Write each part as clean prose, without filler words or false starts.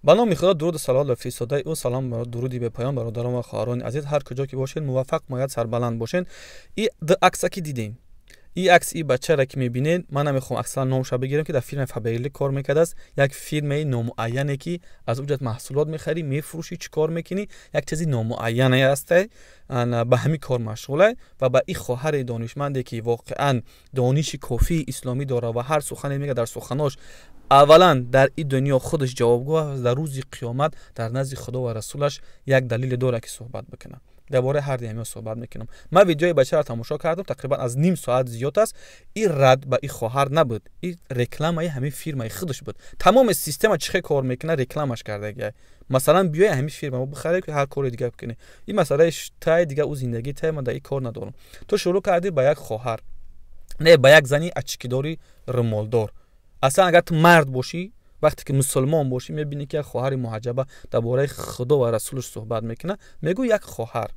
به نام خدا، درود و سلام و فرستاده او سلام و درودی به پایان برادران و خواهران عزیز هر کجا که باشین، موفق مایت سربلند باشین. این عکس که دیدین، این عکس این بچه را که میبینین، من نمیخوام اصلا نامش بگیرم که در فیلم فابریلی کار میکرده است. یک فیلم نامعینه که از اونجا محصولات میخری، میفروشی، چی کار میکنی، یک چیزی نامعینه است. به همین کار مشغوله و با این خواهر دانشمندی که واقعا دانش کافی اسلامی داره و هر سخنی میگه در سخناش اولا در این دنیا خودش جوابگو است، در روز قیامت در نزد خدا و رسولش یک دلیل داره که صحبت بکنه. درباره هر دیگه صحبت میکنم. من ویدیوی بچه را تماشا کردم، تقریبا از نیم ساعت زیاد است. این رد به این خواهر نبود، این رکلام همین فیلم خودش بود. تمام سیستم چه کار میکنه رکلامش کرده گه. مثلا بیای همین فیلمو بخری که هر کار دیگه بکنی. این مسئله تای دیگه او زندگی تای من در این کار ندارم. تو شروع کردی با یک خواهر، نه با یک زنی اچکیداری رمالدار. اصلا اگر تو مرد باشی، وقتی که مسلمان باشی، میبینی که خواهر محجبه درباره خدا و رسولش صحبت میکنه، میگو یک خواهر.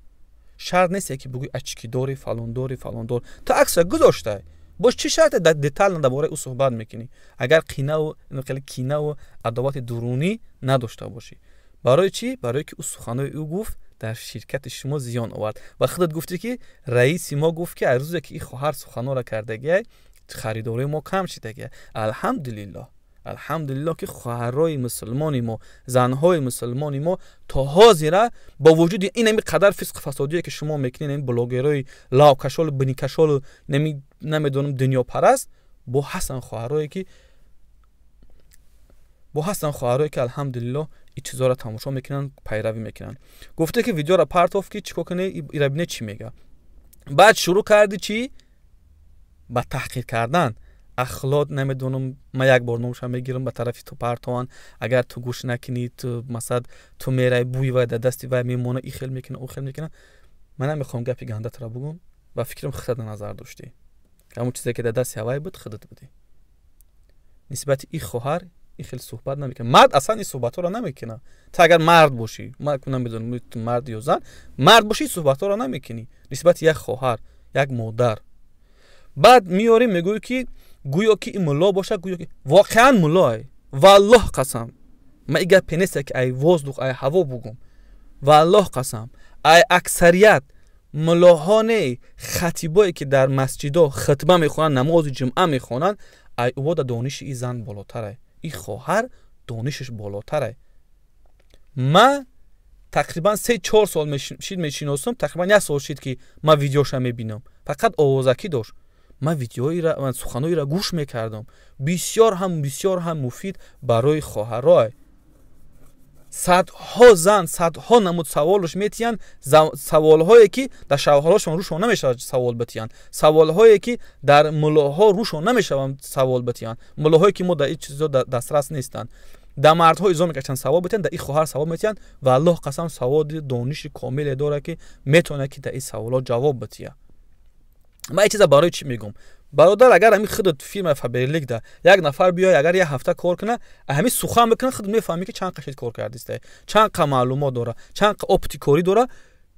شرط نیست که بگوی اچکیداری فلان داری فلان دار. تو عکس گذاشته باش، چی شرط در دیتیل درباره او صحبت میکنی؟ اگر کینه و عداوت درونی نداشته باشی. برای چی؟ برای که او سخنای او گفت در شرکت شما زیان آورد و خودت گفتی که رئیس ما گفت که از روزی که این خواهر سخنا را کرده خریداری ما کم شده. الحمدلله که خواهرای مسلمانی ما، زنهای مسلمانی ما تا حاضره با وجود این قدر فسق فسادی که شما میکنین، این بلاگرای لاو کشال بنی کشال نمیدونم دنیا پرست، با حسن خواهرایی که الحمدلله این چیزا را تماشا میکنن، پیروی میکنن. گفته که ویدیو را پارت آف کی چیکار کنه، ایرابینه چی میگه. بعد شروع کردی چی؟ با تحقیر کردن اخلاق. نمیدونم، من یک بار نوشم میگیرم به طرف تو پرتوان، اگر تو گوش نکنی تو مثلا تو میره بوی و دستی و میمونه، این خیل میکنه او خیل میکنه. من نمیخوام گپی گنده تر بگم و فکرم خودت نظر داشتی که همون چیزی که در دست هوای بود خودت بودی. نسبت این خواهر این خیلی صحبت نمیکنه. مرد اصلا این صحبت ها رو نمیکنه. تا اگر مرد باشی، من نمیدونم مرد یا زن، مرد باشی صحبت ها رو نمیکنی نسبت یک خواهر، یک مادر. بعد میاری میگوی که گویا که این ملا باشه، گویا که واقعا ملاه. والله قسم من ایگه پنیسته که ای وزدوق ای هوا بگم، والله قسم ای اکثریت ملاحانه خطیبایی که در مسجدها خطبه میخونن، نماز جمعه میخونن، ای او دا دانش ای زن بالاتره، این خواهر دانشش بالاتره. من تقریبا 3-4 سال میشناسم، تقریبا 1 سال شد که من ویدیوش میبینم، فقط آوازکی داشت. من ویدیوهایی را، من سخنایی را گوش میکردم، بسیار هم مفید برای خواهرای. صدها زن، صدها نمود سوالش میتین، سوالهایی که در شوهراشون روشون نمیشه سوال بتین، سوالهایی که در ملاها روشون نمیشه سوال بتین، ملاهایی که ما در این چیزا دسترس نیستن. در مردها ایزا میکشن سوال بتین، در این خواهر سوال میتین و الله قسم سواد دانش کامل داره که میتونه که در این سوالات جواب بتیه. من این چیزا برای چی میگم؟ برادر اگر همین خودت فیلم فابریلی ده یک نفر بیای اگر یه هفته کار کنه، همین سخن بکنه، خودت میفهمی که چند قشید کار کردیسته، چند ق معلومات داره، چند ق اپتیکوری داره،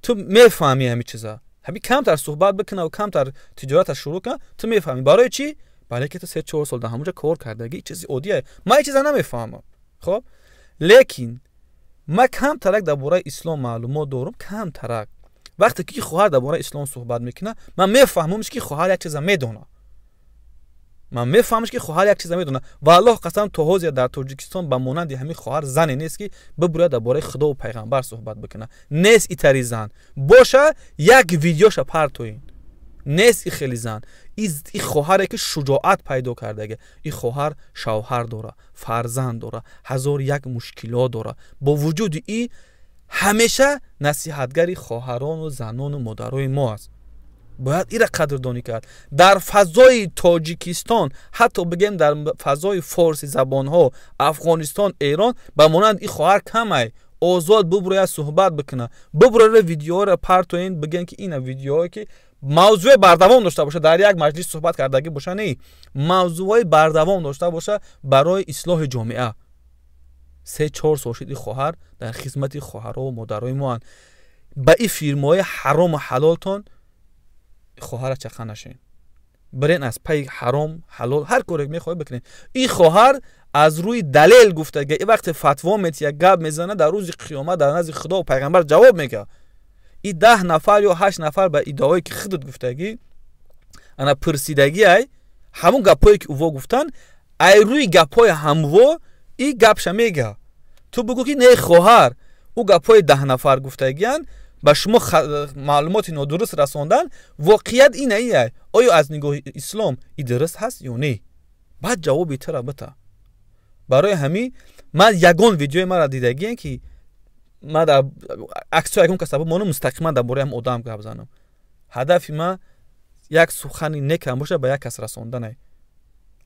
تو میفهمی همین چیزا. همین کمتر صحبت بکنه و کمتر تجارت شروع کنه، تو میفهمی. برای چی؟ برای که تو 3-4 سال در همونجا کار کرده، این چیزی عادیه. من این چیزا نمیفهمم. خب لیکن من کم ترک درباره اسلام معلومات دارم، کم ترک. وقتی که خواهر درباره اسلام صحبت میکنه، من میفهمم که خواهر یک چیز میدونه. والله قسم تو حاضر در تاجیکستان به مانند همین خواهر زنی نیست که ببره درباره خدا و پیغمبر صحبت بکنه. نیست ایتری زن باشه یک ویدیوش پرتوین، نیست ای خیلی زن. این خواهره که شجاعت پیدا کرده، این خواهر شوهر داره، فرزند داره، 1001 مشکلات داره. با وجود این همیشه نصیحتگری خواهران و زنان و مادرای ما است. باید این را قدردانی کرد. در فضای تاجیکستان، حتی بگیم در فضای فارسی زبان ها، افغانستان، ایران، به مانند این خواهر کمه. آزاد ببره صحبت بکنه، ببره ویدیو را پرتوین، بگن که این ویدیوهایی که موضوع بردوام داشته باشه، در یک مجلس صحبت کردگی باشه، نه موضوعی بردوام داشته باشه برای اصلاح جامعه. 3-4 سال شد این خواهر در خدمت خواهرها و مادرای ما. با این فیلم‌های حرام و حلالتون خواهر چخه نشین. برین از پی حرام حلال هر کاری میخوای بکنین. این خواهر از روی دلیل گفتگی. این وقت فتوا میت یک گپ میزنه در روز قیامت در نزد خدا و پیغمبر جواب میگه. این 10 نفر یا 8 نفر به ادعای که خودت گفتگی انا پرسیدگی ای همون گپایی که او گفتن ای روی گپای همو این گپش میگه. تو بگو که نه خواهر او گپای 10 نفر گفتگیان با شما معلومات نادرست رساندن. واقعیت اینه ای آیا از نگاه اسلام این درست هست یا نه؟ بعد جواب تر بده. برای همین من یگان ویدیوی ما را دیدگی که من در عکس یگان کسب منو مستقیما درباره هم آدم گپ زنم. هدف ما یک سخنی نکم باشه به یک کس رساندن.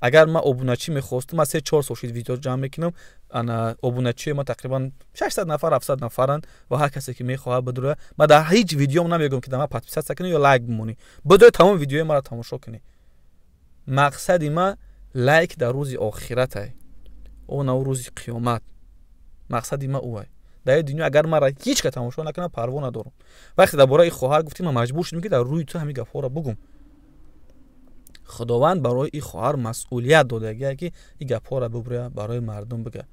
اگر ما ابونچی میخواستم ما 3-4 سوشال ویدیو جمع میکنم. انا ابونچی ما تقریبا 600 نفر 700 نفرن و هر کسی که میخواد بدره ما در هیچ ویدیو نمیگم که ما پادپیس کنی یا لایک بمونی. بدره تمام ویدیوی ما را تماشا کنی. مقصد ما لایک در روز آخرت است. اون روز قیامت. مقصد ما اوه. در دنیا اگر ما را هیچ که تماشا نکنه پروا ندارم. وقتی درباره خواهر گفتیم ما مجبور شدیم که در روی تو همین گپا را بگم. خداوند برای این خواهر مسئولیت داده که این گپا را ببره برای مردم بگه.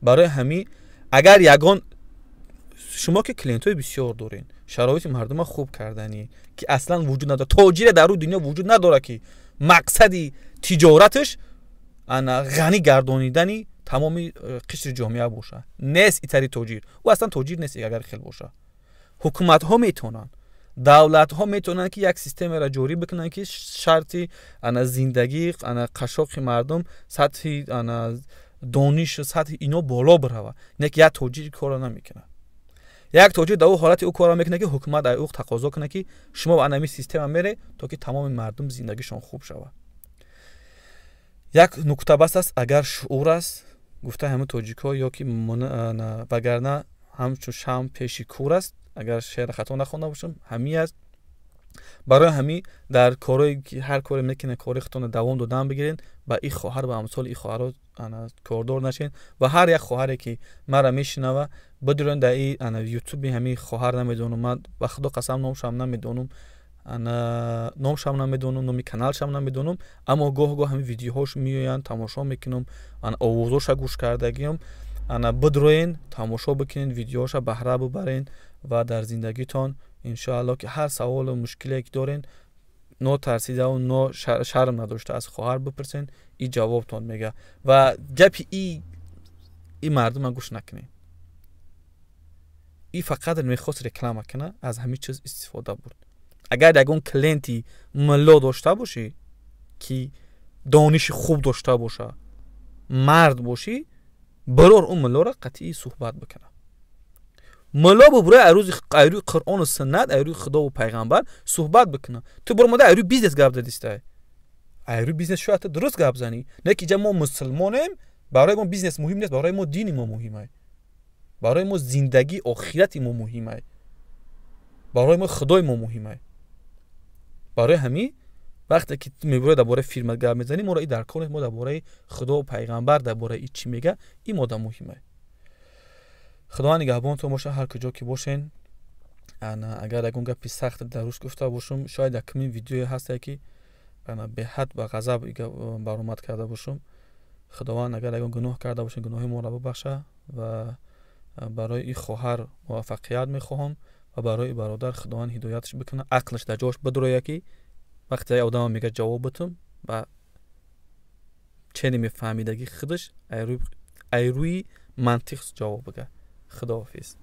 برای همین اگر یگان شما که کلینت‌های بسیار دارین شرایط مردم خوب کردنی که اصلا وجود نداره. تاجر در روی دنیا وجود نداره که مقصدی تجارتش انا غنی گردانیدنی تمامی قشر جامعه باشه. نیست ایتری تاجر. او اصلا تاجر نیست اگر خیلی باشه. حکومت ها میتونن، دولت ها میتونن که یک سیستم را جاری بکنن که شرطی انا زندگی انا قشاق مردم سطح انا دانش سطح اینا بالا بره. نه که یک تاجر کار نمیکنه. یک تاجر در اون حالت او کار میکنه که حکومت در او تقاضا کنه که شما با انمی سیستم میره تا که تمام مردم زندگیشون خوب شود. یک نکته بس است اگر شعور است گفته همه تاجیک‌ها یا که وگرنه همچون شم پیشی کور است. اگر شعر خطا نخونده باشم همی است. برای همی در کارهایی که هر کاری میکنه کاری خودتون دوام دادن بگیرین و این خواهر و امثال این خواهرها کاردار نشین و هر یک خواهری که مرا میشنوه بدون در این یوتیوب همین خواهر نمیدونم. من به خدا قسم نامشم نمیدونم. انا نامشم نمیدونم نامی کانالشم نمیدونم اما گاه همین ویدیوهاش میآیند تماشا میکنم. انا آوازش گوش کردگیم. انا بدروین تماشا بکنین ویدیوهاش بهره ببرین و در زندگیتون ان شاء الله که هر سوال و مشکلی که دارین نو ترسیده و نو شرم نداشته از خواهر بپرسین. این جوابتون میگه و گپ این مردم گوش نکنین. این فقط میخواست رکلام کنه از همین چیز استفاده برد. اگر یگان کلینتی ملا داشته باشی که دانش خوب داشته باشه مرد باشی برار اون ملا را قطعی صحبت بکنه. ملا ببره عروض قیروی قرآن و سنت عروض خدا و پیغمبر صحبت بکنه. تو برو مده عروض بیزنس گپ زدیسته. عروض بیزنس شاید درست گپ زنی. نه که ما مسلمانیم برای ما بیزنس مهم نیست. برای ما دین ما مهمه. برای ما زندگی آخرت ما مهمه. برای ما خدای ما مهمه. برای همین وقتی که میبره درباره فیلم گپ میزنی ما را این درک کنید ما درباره خدا و پیغمبر درباره این چی میگه این ماده مهمه. خدا نگهبانتون باشه هر کجا که باشین. انا اگر اگه گپی سخت دروش گفته باشم شاید یکمی ویدیو هست که انا به حد و غضب برآمد کرده باشم. خداوند اگر اگه گناه کرده باشین گناه ما را ببخشه و برای این خواهر موفقیت میخواهم و برای برادر خداوند هدایتش بکنه عقلش در جاش بدره که وقتی آدم میگه جواب بتم و چه نمیفهمیدگی خودش ای روی منطق جواب بگه. خداحافظ.